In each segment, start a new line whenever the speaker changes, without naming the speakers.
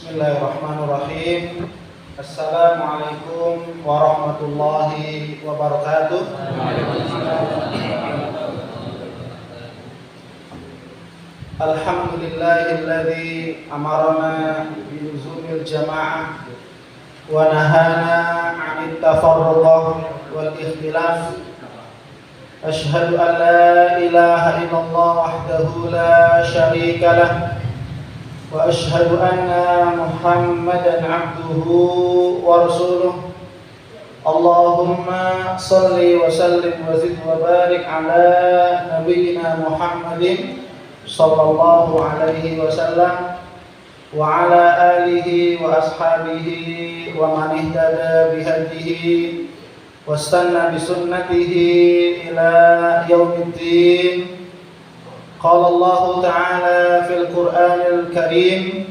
Bismillahirrahmanirrahim. Assalamualaikum warahmatullahi wabarakatuh. Alhamdulillahilladzi amarana biluzumil jama'ah wa nahana 'anit tafarruq wal ikhtilaf. Asyhadu an la ilaha illallah wahdahu la syarika lah wa asyhadu anna Muhammadan 'abduhu wa rasuluh. Allahumma shalli wa sallim wa zid wa barik ala nabiyyina Muhammadin sallallahu alaihi wasallam wa ala alihi wa ashabihi wa man ihtada bihadihi wastanna bi sunnatihi ila yaumiddin. Qala Allah Ta'ala fil Qur'anil Karim,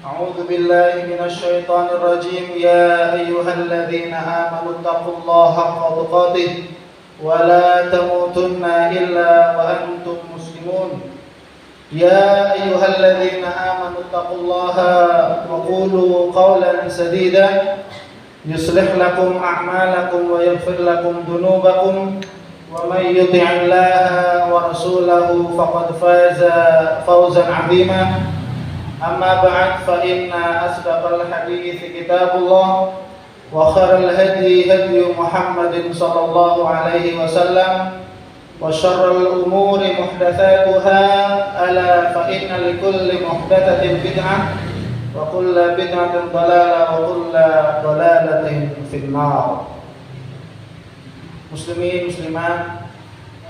a'udzu billahi minasy syaithanir rajim, ya ayyuhalladzina amanu taqullaha haqqa tuqatih wa la tamutunna illa wa antum muslimun. Ya ayyuhalladzina amanu taqullaha wa qulu qawlan sadida yuslih lakum a'malakum wa yaghfir lakum dhunubakum wa may yuti'illaha wa rasulahu faqad faza fawzan 'azima. Amma ba'd, fa inna asdaqal hadithi kitabullah wa khairal hadi hadi Muhammadin sallallahu alaihi wasallam wa syarrul umuri muhdatsatuha, ala fa inna likulli muhdatsatin bid'ah wa kullu bid'atin dhalalah wa kullu dhalalatin finnar. Muslimin, muslimat,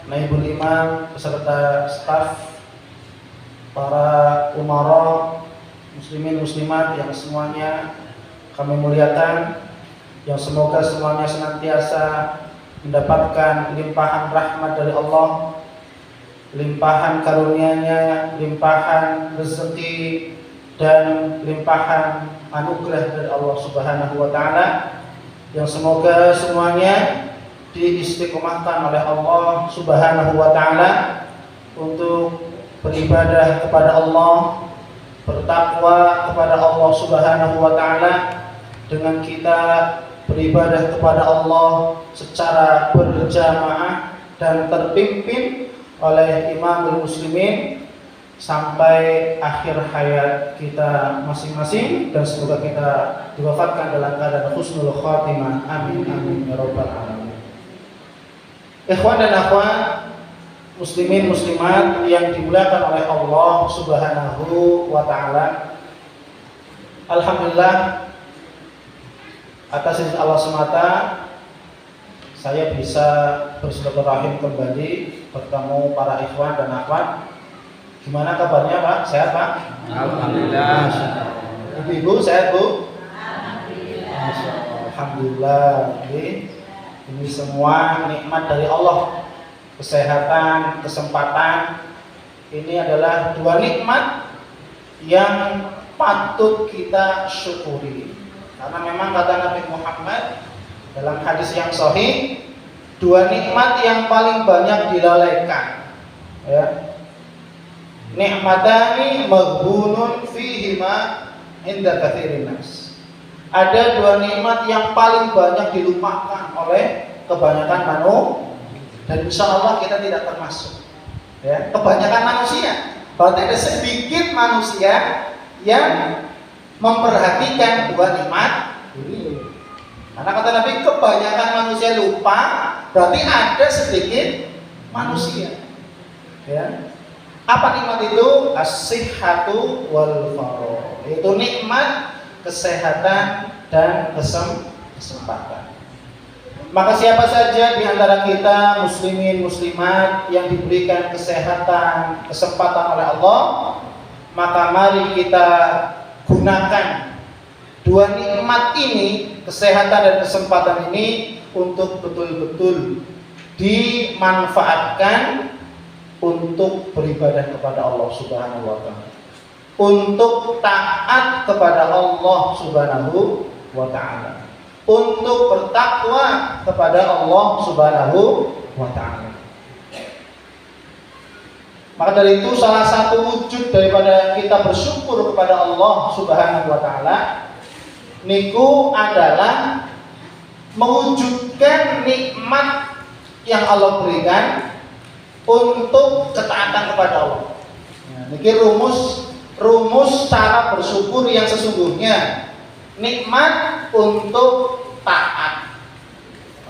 naibul imam, beserta staf, para umara, muslimin, muslimat yang semuanya kami muliakan, yang semoga semuanya senantiasa mendapatkan limpahan rahmat dari Allah, limpahan karunia-Nya, limpahan rezeki dan limpahan anugerah dari Allah Subhanahu wa taala, yang semoga semuanya diistiqomahkan oleh Allah Subhanahu wa taala untuk beribadah kepada Allah, bertakwa kepada Allah Subhanahu wa taala, dengan kita beribadah kepada Allah secara berjamaah dan terpimpin oleh imamul muslimin sampai akhir hayat kita masing-masing, dan semoga kita diwafatkan dalam keadaan husnul khatimah. Amin amin ya rabbal alamin. Ikhwan dan akhwat, muslimin muslimat yang dimuliakan oleh Allah Subhanahu wa taala. Alhamdulillah, atas izin Allah semata saya bisa bersilaturahim kembali bertemu para ikhwan dan akhwat. Gimana kabarnya Pak? Sehat Pak?
Alhamdulillah.
Ibu-ibu sehat Bu?
Alhamdulillah.
Alhamdulillah. Ini semua nikmat dari Allah. Kesehatan, kesempatan, ini adalah dua nikmat yang patut kita syukuri. Karena memang kata Nabi Muhammad dalam hadis yang sahih, dua nikmat yang paling banyak dilalaikan, ya. Nikmatani maghbunun fihima inda katsirin nas. Ada dua nikmat yang paling banyak dilupakan oleh kebanyakan manusia, dan insya Allah kita tidak termasuk, ya, kebanyakan manusia. Berarti ada sedikit manusia yang memperhatikan dua nikmat ini. Karena kata Nabi, kebanyakan manusia lupa, berarti ada sedikit manusia, ya. Apa nikmat itu? As-sihhatu wal faragh. Itu nikmat kesehatan dan kesempatan. Maka siapa saja di antara kita muslimin muslimat yang diberikan kesehatan, kesempatan oleh Allah, maka mari kita gunakan dua nikmat ini, kesehatan dan kesempatan ini, untuk betul-betul dimanfaatkan untuk beribadah kepada Allah Subhanahu wa taala, untuk taat kepada Allah Subhanahu wa taala, untuk bertakwa kepada Allah Subhanahu wa taala. Maka dari itu salah satu wujud daripada kita bersyukur kepada Allah Subhanahu wa taala niku adalah mewujudkan nikmat yang Allah berikan untuk ketaatan kepada Allah. Nah, niki rumus cara bersyukur yang sesungguhnya, nikmat untuk taat.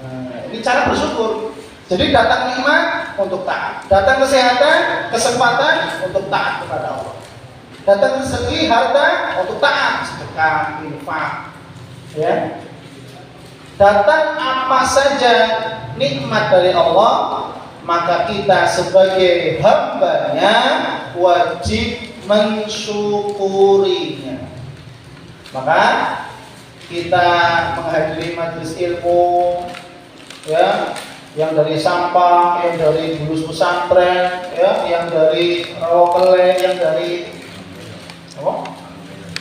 Nah, ini cara bersyukur. Jadi datang nikmat untuk taat, datang kesehatan, kesempatan untuk taat kepada Allah, datang rezeki, harta untuk taat, sedekah, infak, ya. Datang apa saja nikmat dari Allah, maka kita sebagai hambanya wajib mensyukurinya. Maka kita menghadiri majelis ilmu, ya, yang dari Sampang, yang dari Bulus Pesantren, ya, yang dari Rawakele, yang dari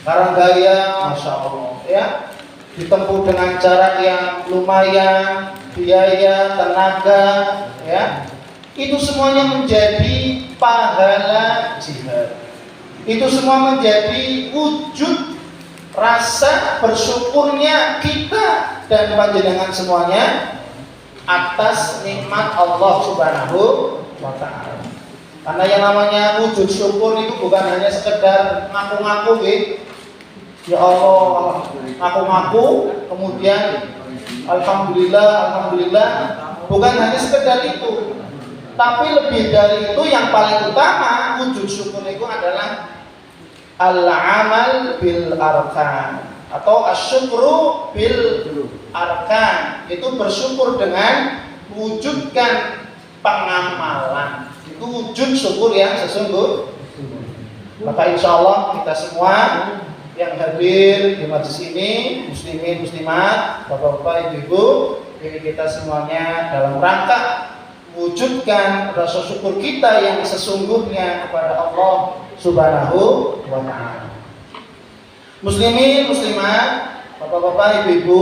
Karanggaya, Masya Allah, ya, ditempuh dengan cara yang lumayan, biaya, tenaga, ya, itu semuanya menjadi pahala jihad. Itu semua menjadi wujud rasa bersyukurnya kita dan panjenengan semuanya atas nikmat Allah Subhanahu wa taala. Karena yang namanya wujud syukur itu bukan hanya sekedar ngaku-ngaku gitu. Ya Allah, ngaku-ngaku kemudian alhamdulillah, bukan hanya sekedar itu. Tapi lebih dari itu yang paling utama wujud syukur itu adalah al-amal bil arkan atau asyukru bil arkan, itu bersyukur dengan wujudkan pengamalan. Itu wujud syukur yang sesungguhnya. Maka insya Allah kita semua yang hadir di majelis ini, muslimin muslimat, bapak-bapak, ibu-ibu, ini kita semuanya dalam rangka wujudkan rasa syukur kita yang sesungguhnya kepada Allah Subhanahu wa ta'ala. Muslimin muslimat, bapak-bapak, ibu-ibu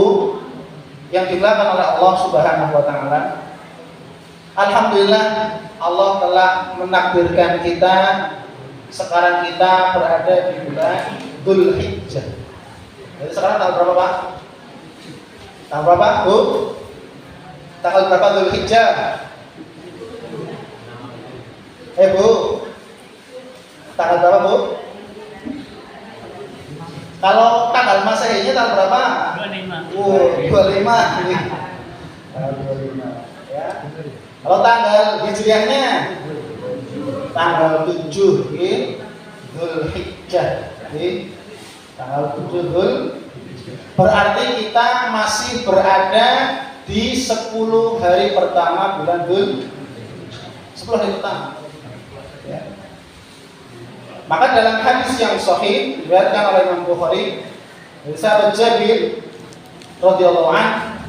yang dimuliakan oleh Allah Subhanahu wa taala. Alhamdulillah Allah telah menakdirkan kita sekarang kita berada di bulan Dzulhijjah. Jadi sekarang tanggal berapa, Pak? Tanggal berapa, Bu? Tanggal berapa Dzulhijjah? Bu, tanggal berapa, Bu? Kalau tanggal Masehinya tanggal berapa? 25. 25. Tanggal 25, ya. Kalau tanggal Hijriahnya tanggal 7 Dzulhijjah. Tanggal 7 Dzulhijjah. Berarti kita masih berada di 10 hari pertama bulan Dzulhijjah. 10 hari pertama. Ya. Maka dalam hadis yang sahih diriwayatkan oleh Imam Bukhari dari sahabat Jabir radhiyallahu anhu,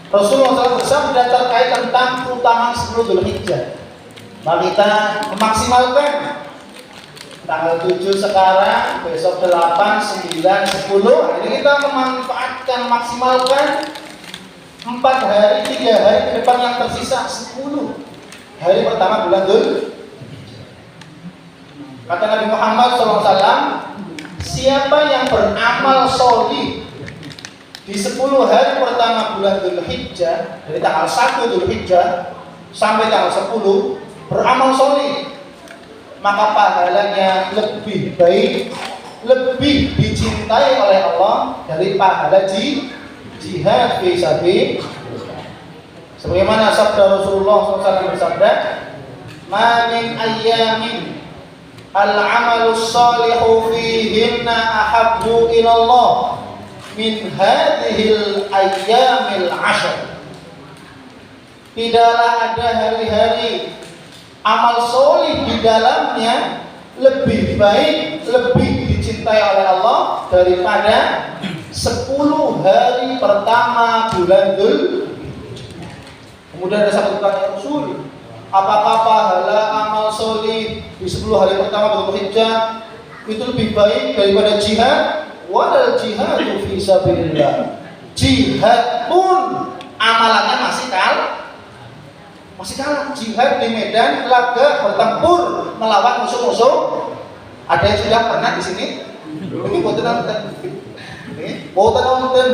Rasulullah SAW bersabda terkait tentang keutamaan 10 Dzulhijjah. Maka kita memaksimalkan tanggal 7 sekarang, besok 8, 9, 10. Ini kita memanfaatkan, maksimalkan 4 hari, 3 hari ke depan yang tersisa, 10 hari pertama bulan Dzulhijjah. Kata Nabi Muhammad SAW, siapa yang beramal sholih di 10 hari pertama bulan Dzulhijjah, dari tanggal 1 Dzulhijjah sampai tanggal 10, beramal sholih, maka pahalanya lebih baik, lebih dicintai oleh Allah dari pahala jihad fi sabilillah. Sebagaimana sabda Rasulullah SAW bersabda, "Ma min ayyamin al-amalus shalihu fihinna ahabbu ilallah min hadhil ayyamil ashr." Tidaklah ada hari-hari amal solih di dalamnya lebih baik, lebih dicintai oleh Allah daripada 10 hari pertama bulan Dzulhijjah. Kemudian ada satu pertanyaan, Rasul, apakah pahala amal solih di 10 hari pertama Dzulhijjah itu lebih baik daripada jihad? Wal jihadu fi sabilillah. Jihad pun amalannya masih kalah. masih kalah. Jihad di medan laga bertempur melawan musuh-musuh. Ada yang sudah pernah di sini? Ini boten nonton. Boten nonton.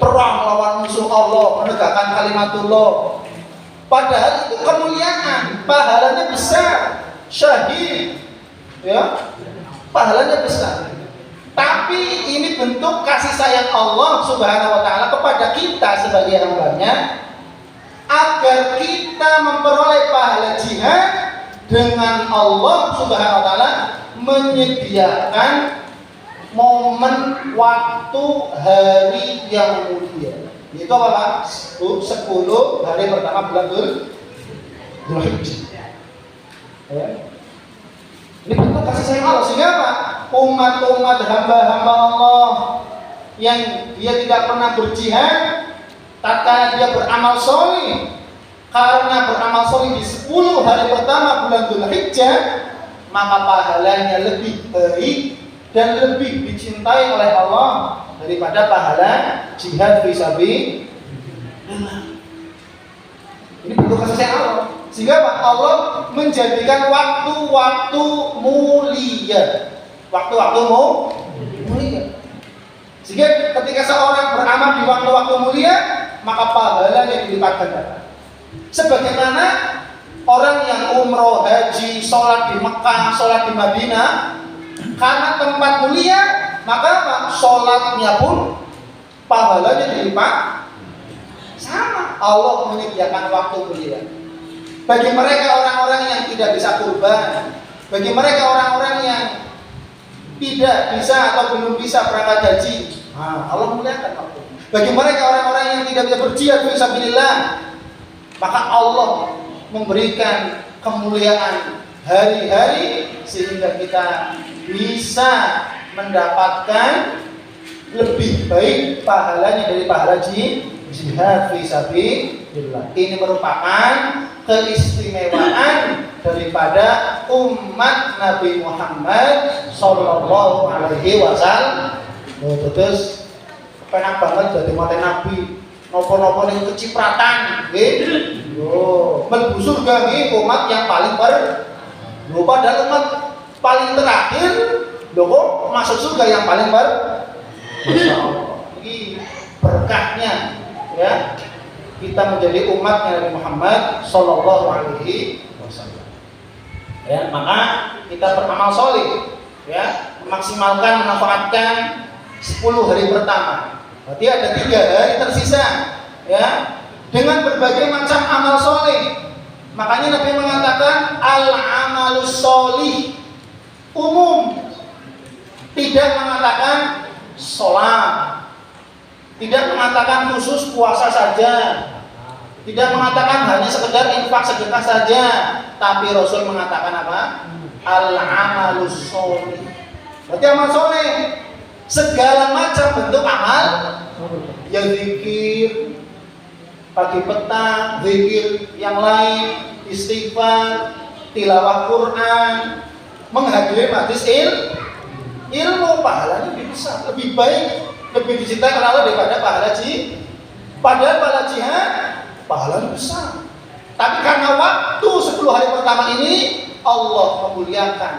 Perang melawan musuh Allah, menegakkan kalimatullah. Padahal itu kemuliaan, pahalanya besar, syahid, ya, pahalanya besar. Tapi ini bentuk kasih sayang Allah Subhanahu Wa Taala kepada kita sebagai hambanya, agar kita memperoleh pahala jihad dengan Allah Subhanahu Wa Taala menyediakan momen waktu hari yang mulia. Itu apa Pak? 10 hari pertama bulan Dzulhijjah. Ya. Ini bentuk kasih sayang Allah. Sehingga apa? Umat-umat hamba-hamba Allah yang dia tidak pernah berjihad, tatkala dia beramal soleh, karena beramal soleh di 10 hari pertama bulan Dzulhijjah, maka pahalanya lebih baik dan lebih dicintai oleh Allah daripada pahala jihad fisabilillah. Ini bentuk kasih sayang Allah. Sehingga Allah menjadikan waktu-waktu mulia. Waktu-waktu mulia. Sehingga ketika seorang beramal di waktu-waktu mulia, maka pahalanya dilipat ganda. Sebagaimana orang yang umroh, haji, sholat di Mekah, sholat di Madinah, karena tempat mulia, maka apa? Sholatnya pun pahalanya dilipat sama. Allah menyediakan waktu mulia. Bagi mereka orang-orang yang tidak bisa kurban, bagi mereka orang-orang yang tidak bisa atau belum bisa berangkat haji, Allah muliakan waktu. Bagi mereka orang-orang yang tidak bisa berjihad fisabilillah, maka Allah memberikan kemuliaan hari-hari sehingga kita bisa mendapatkan lebih baik pahalanya dari pahala jihad fisabilillah. Ini merupakan keistimewaan daripada umat Nabi Muhammad sallallahu alaihi wasallam. Terus penak banget jadi mate Nabi. Nopo-nopo ning kecipratan nggih. Yo, mlebu surga nggih umat yang paling padahal umat paling terakhir lho kok masuk surga yang paling Masya Allah. Ini berkahnya ya. Kita menjadi umatnya Nabi Muhammad sallallahu alaihi wasallam. Ya, maka kita beramal soleh, ya, memaksimalkan memanfaatkan 10 hari pertama. Berarti ada 3 hari tersisa, ya, dengan berbagai macam amal soleh. Makanya Nabi mengatakan al-amalus solih umum, tidak mengatakan sholat, tidak mengatakan khusus puasa saja, tidak mengatakan hanya sekedar infak sedekah saja, tapi Rasul mengatakan apa? Al-amalus sholih. Berarti amal soleh, segala macam bentuk amal, ya zikir pagi petang, zikir yang lain, istighfar, tilawah Quran, menghadiri majelis ilmu, pahalanya lebih besar, lebih baik, lebih dicintai oleh Allah daripada pahala jihad. Padahal pahala jihad pahalanya besar. Tapi karena waktu 10 hari pertama ini Allah memuliakan,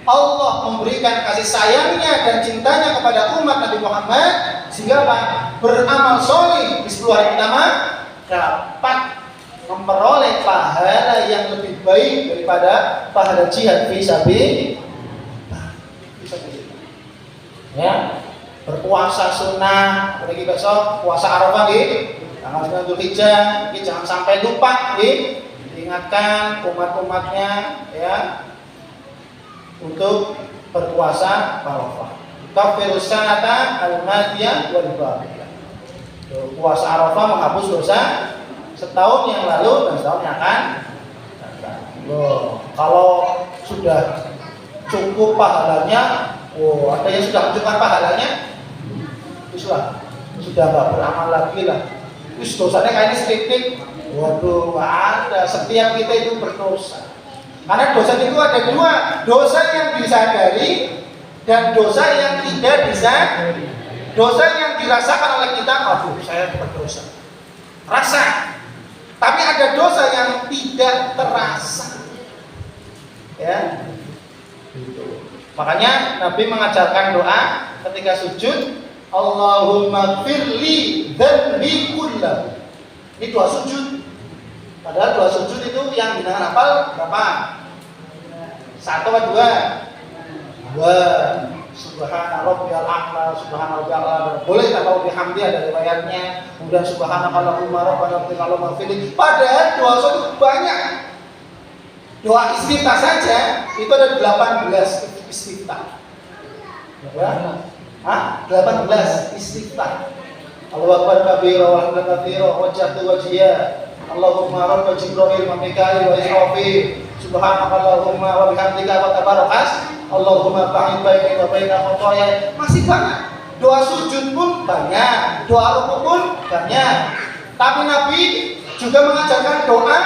Allah memberikan kasih sayangnya dan cintanya kepada umat Nabi Muhammad, sehingga beramal soleh di 10 hari pertama dapat memperoleh pahala yang lebih baik daripada pahala jihad fisabilillah. Ya, berpuasa sunnah, apalagi besok puasa Arafah nggih, tanggal 9 Dzulhijjah, ini jangan sampai lupa nggih. Diingatkan umat-umatnya ya untuk berpuasa Arafah. Kafirus sanata al-madiyah wal baqiyah. Puasa Arafah menghapus dosa setahun yang lalu dan setahun yang akan datang. Kalau sudah cukup pahalanya, ada yang sudah menunjukkan pahalanya, sudah nggak beramal lagi lah. Terus dosanya kayaknya sedikit. Waduh, ada. Setiap kita itu berdosa. Karena dosa itu ada 2, dosa yang disadari dan dosa yang tidak disadari. Dosa yang dirasakan oleh kita, aduh saya berdosa. Rasa. Tapi ada dosa yang tidak terasa. Ya. Makanya Nabi mengajarkan doa ketika sujud, Allahumma firli dzanbi kullahu. Ini doa sujud. Padahal doa sujud itu yang binangan hafal berapa? 1 atau 2? 2. Subhana rabbiyal a'la, subhana rabbiyal a'la. Boleh kalau bihamdi ada riwayatnya. Kemudian subhanakallahumma rabbana wa bihamdika. Padahal doa sujud banyak. Doa istiftah saja itu ada 18 istiftah. Ya. 18 istiftah. Allahu akbar kabira wa hamdan katsira wa jahdu wajhiya. Allahumma rabb Jibril wa Mikail wa Israfil. Subhanakallahumma wa bihamdika wa tabarakas. Allahumma ba'id baini wa baina khotoya. Masih banyak. Doa sujud pun banyak, doa rukuk pun banyak. Tapi Nabi juga mengajarkan doa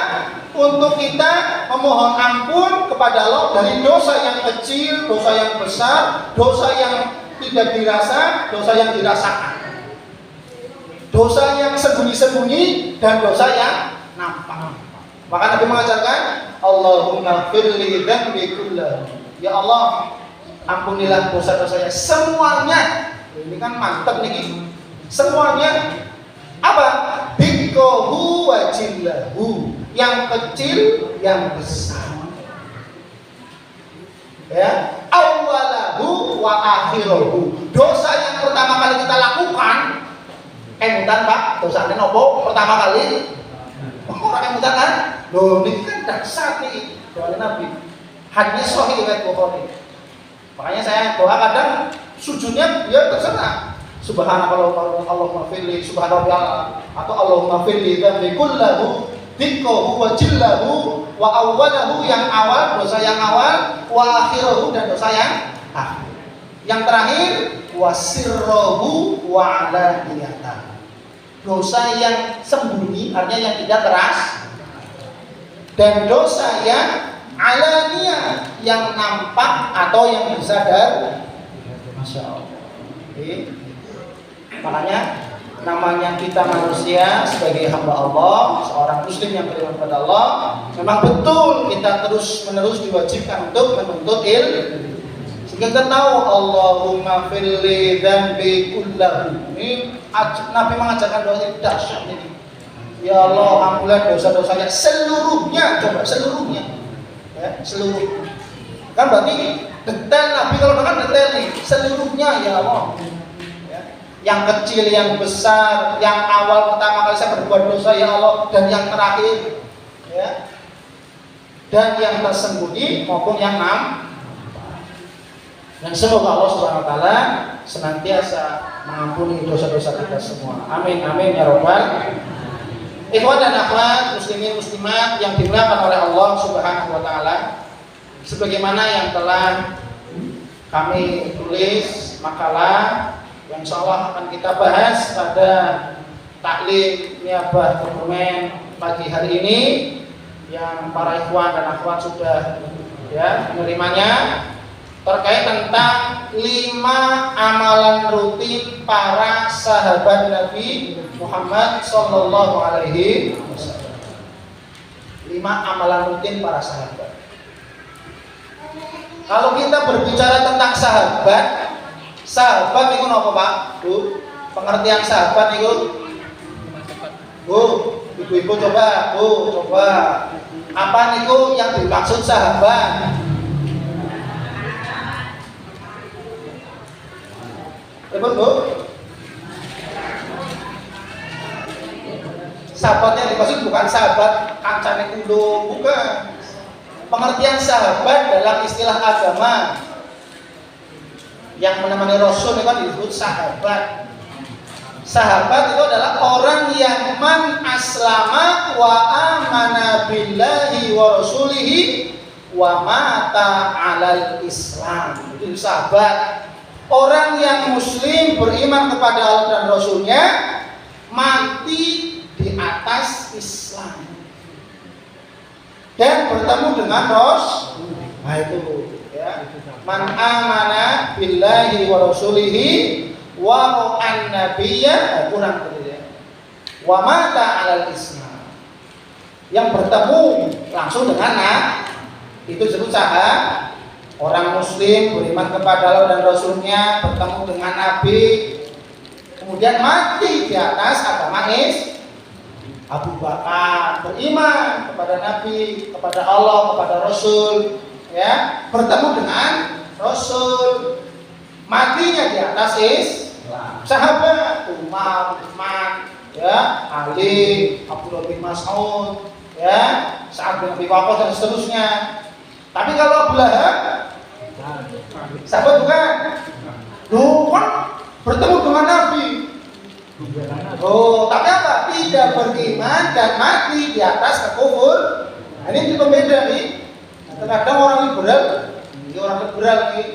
untuk kita memohon ampun kepada Allah dari dosa yang kecil, dosa yang besar, dosa yang tidak dirasa, dosa yang dirasakan. Dosa yang sembunyi-sembunyi dan dosa yang nampak. Maka Nabi mengajarkan, Allahumma firli dzanbi kullahu. Ya Allah, ampunilah dosa-dosanya semuanya. Ini kan mantap nih. Semuanya apa? Dikkohu wa jillahu. Yang kecil, yang besar. Ya, awalahu wa akhirahu. Dosa yang pertama kali kita lakukan, emutan Pak, dosanya nopo pertama kali. Orang emutan kan? Loh, ini kan dasar nih doa Nabi. Hadis sahih riwayat Bukhari. Makanya saya doa kadang sujudnya biar terserah. Subhanallahumma firli subhanallah atau Allahumma firli dzanbi kullahu dikkohu wa jillahu wa awwalahu yang awal, dosa yang awal, wa akhirahu dan dosa yang akhir. Yang terakhir wa sirruhu wa alaniyatahu. Dosa yang sembunyi artinya yang tidak keras, dan dosa yang alaniyah yang nampak atau yang disadar. Masya Allah. Makanya namanya kita manusia sebagai hamba Allah, seorang muslim yang beriman kepada Allah, memang betul kita terus menerus diwajibkan untuk menuntut ilmu. Sehingga kita tahu Allahumma firli dzanbi kullahu. Ini Nabi mengajarkan doa yang dahsyat ini. Ya Allah, ampunilah dosa-dosanya seluruhnya, coba seluruhnya. Ya, seluruh. Kan berarti detail Nabi kalau kan detail nih, seluruhnya ya Allah. Ya. Yang kecil, yang besar, yang awal pertama kali saya berbuat dosa ya Allah, dan yang terakhir, ya. Dan yang tersembunyi maupun yang dan semoga Allah Subhanahu wa taala senantiasa mengampuni dosa-dosa kita semua. Amin amin ya rabbal. Ikhwan dan akhwat, muslimin muslimat yang dimuliakan oleh Allah Subhanahu wa taala, sebagaimana yang telah kami tulis makalah yang insyaallah akan kita bahas pada taklim niabah dokumen pagi hari ini, yang para ikhwan dan akhwat sudah ya menerimanya, terkait tentang 5 amalan rutin para sahabat Nabi Muhammad Sallallahu Alaihi Wasallam. 5 amalan rutin para sahabat. Kalau kita berbicara tentang sahabat, sahabat itu apa Pak? Bu, pengertian sahabat itu? Bu, ibu-ibu coba, apa itu yang dimaksud sahabat? Ribut Bu? Sahabat yang dimaksud bukan sahabat kancane kulo, bukan. Pengertian sahabat dalam istilah agama yang menemani Rasul itu kan disebut sahabat. Sahabat itu adalah orang yang man aslama wa amana billahi wa rasulihi wa mata alal Islam. Itu sahabat. Orang yang muslim beriman kepada Allah dan Rasulnya, mati di atas Islam dan bertemu dengan Rasul. Nah itu ya. Man amana billahi wa rasulihi wa ra'an nabiyya, kurang tadi ya. Wa mata alal Islam. yang bertemu langsung dengan itu disebut sahabat. Orang muslim beriman kepada Allah dan Rasulnya, bertemu dengan Nabi, kemudian mati di atas agama Abu Bakar, beriman kepada Nabi, kepada Allah, kepada Rasul, ya, bertemu dengan Rasul, matinya di atas Islam. Sahabat Umar, Utsman, ya, Ali, Abdullah bin Mas'ud, ya, Sa'ad bin Abi Waqqas dan seterusnya. Tapi kalau Abu Lahab, sahabat bukan? Loh, kan bertemu dengan Nabi. Oh, tapi apa? Tidak beriman dan mati di atas kekufur. Nah, ini pembeda nih. Kadang orang liberal, ini orang liberal nih.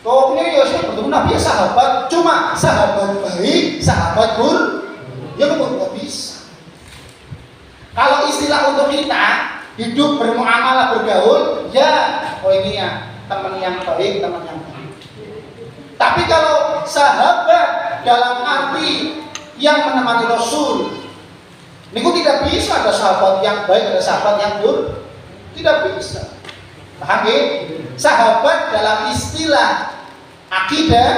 Kok ini ya bertemu Nabi ya sahabat, cuma sahabat baik, sahabat buruk, ya nggak bisa. Kalau istilah untuk kita hidup bermuamalah bergaul, ya, oh ini ya teman yang baik, teman yang baik. Tapi kalau sahabat dalam arti yang menemani Rasul, niku tidak bisa ada sahabat yang baik, ada sahabat yang buruk, tidak bisa. Paham ya? Sahabat dalam istilah akidah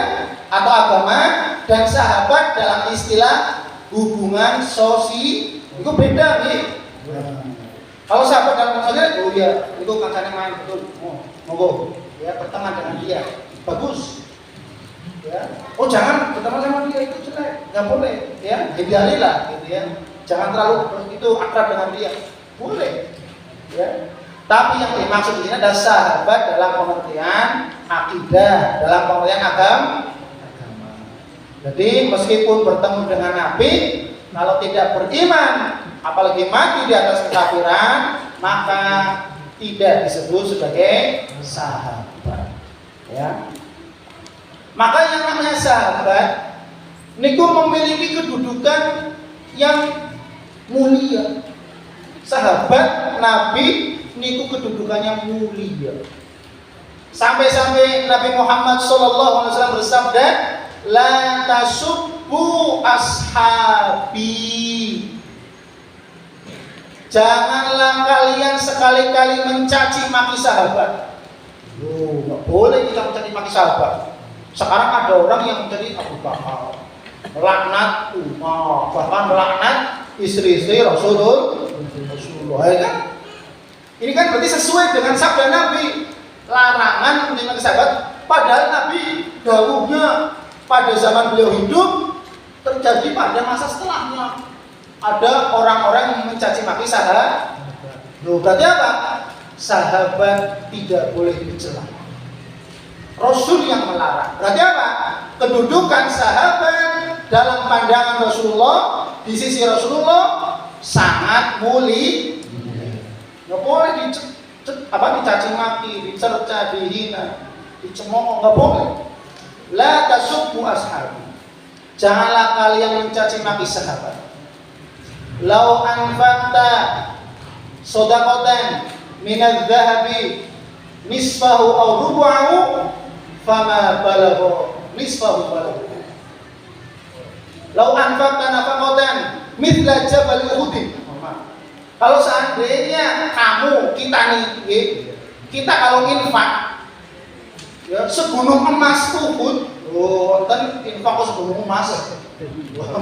atau agama dan sahabat dalam istilah hubungan sosial itu beda nih. Kalau sahabat dalam maksudnya, oh iya, itu kancane main betul, monggo, ya berteman dengan dia, bagus. Ya. Oh jangan berteman sama dia itu jelek, nggak boleh, ya, hindarilah, gitu ya. Jangan terlalu itu akrab dengan dia, boleh, ya. Tapi yang dimaksud ini adalah sahabat dalam pengertian akidah, dalam pengertian agama. Jadi meskipun bertemu dengan Nabi, kalau tidak beriman, apalagi mati di atas kekafiran, maka tidak disebut sebagai sahabat. Ya. Maka yang namanya sahabat, niku memiliki kedudukan yang mulia. Sahabat Nabi niku kedudukannya mulia. Sampai-sampai Nabi Muhammad SAW bersabda, la tasubbu ashabi. Janganlah kalian sekali-kali mencaci maki sahabat. Loh, nggak boleh kita mencaci maki sahabat. Sekarang ada orang yang menjadi Abu Bakar, melaknat Umar, bahkan melaknat istri-istri Rasulullah, ya kan? Ini kan berarti sesuai dengan sabda Nabi, larangan mencaci sahabat. Padahal Nabi dahulunya pada zaman beliau hidup terjadi pada masa setelahnya. Ada orang-orang yang mencaci maki sahabat. Loh, berarti apa? Sahabat tidak boleh dicela. Rasul yang melarang. Berarti apa? Kedudukan sahabat dalam pandangan Rasulullah, di sisi Rasulullah sangat mulia. Nggak boleh dicaci maki, dicerca, dihina, dicemooh, nggak boleh. La tasubbu ashabi. Janganlah kalian mencaci maki sahabat. Lau anfaqta shadaqatan min adz-dzahabi nisfahu aw rubu'ahu fama balagha nisfahu balagha. Lau anfaqta nafaqatan mithla jabal Uhud. Kalau seandainya kamu, kita nih, kita kalau infak, ya segunung emas Uhud, oh, kan infak kok segunung emas. Wah,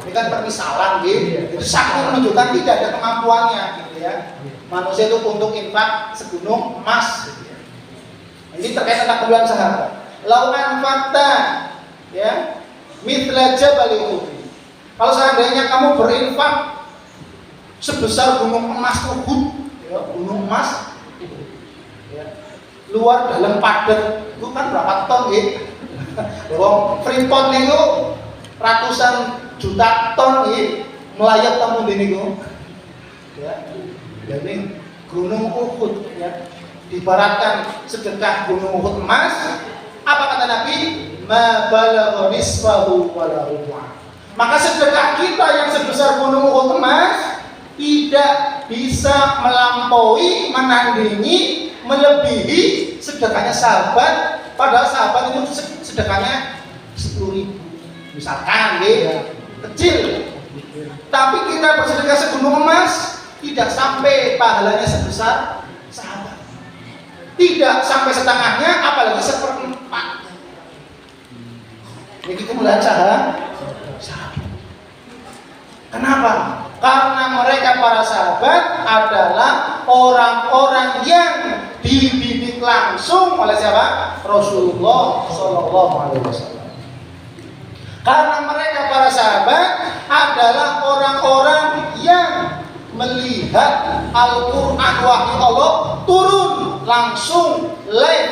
ini kan permisalan, gitu. Itu sangat menunjukkan tidak ada kemampuannya, gitu ya. Manusia itu untuk infak segunung emas. Gitu ya. Ini terkait tentang kemuliaan sahabat. Lauan fakta, ya, mithla jabal Uhud. Kalau seandainya kamu berinfak sebesar gunung emas Uhud, ya, gunung emas, ya, luar dalam padat itu kan berapa ton, ya? Wong Freeport itu ratusan juta ton, ya, melayat temu di niku, ya. Jadi gunung Uhud, ya, diibaratkan sedekah gunung Uhud emas. Apa kata Nabi? Ma balagha nisfahu wala rubu'ah. Maka sedekah kita yang sebesar gunung Uhud emas tidak bisa melampaui, menandingi, melebihi sedekahnya sahabat. Padahal sahabat itu sedekahnya 10.000 misalkan, ya, kecil. Tapi kita bersedekah segunung emas, tidak sampai pahalanya sebesar sahabat. Tidak sampai setengahnya, apalagi seperempat. Jadi kemuliaan sahabat. Kenapa? Karena mereka para sahabat adalah orang-orang yang dididik langsung oleh siapa? Rasulullah Shallallahu Alaihi Wasallam. Karena mereka para sahabat adalah orang-orang yang melihat Al-Quran wahyu Allah turun langsung live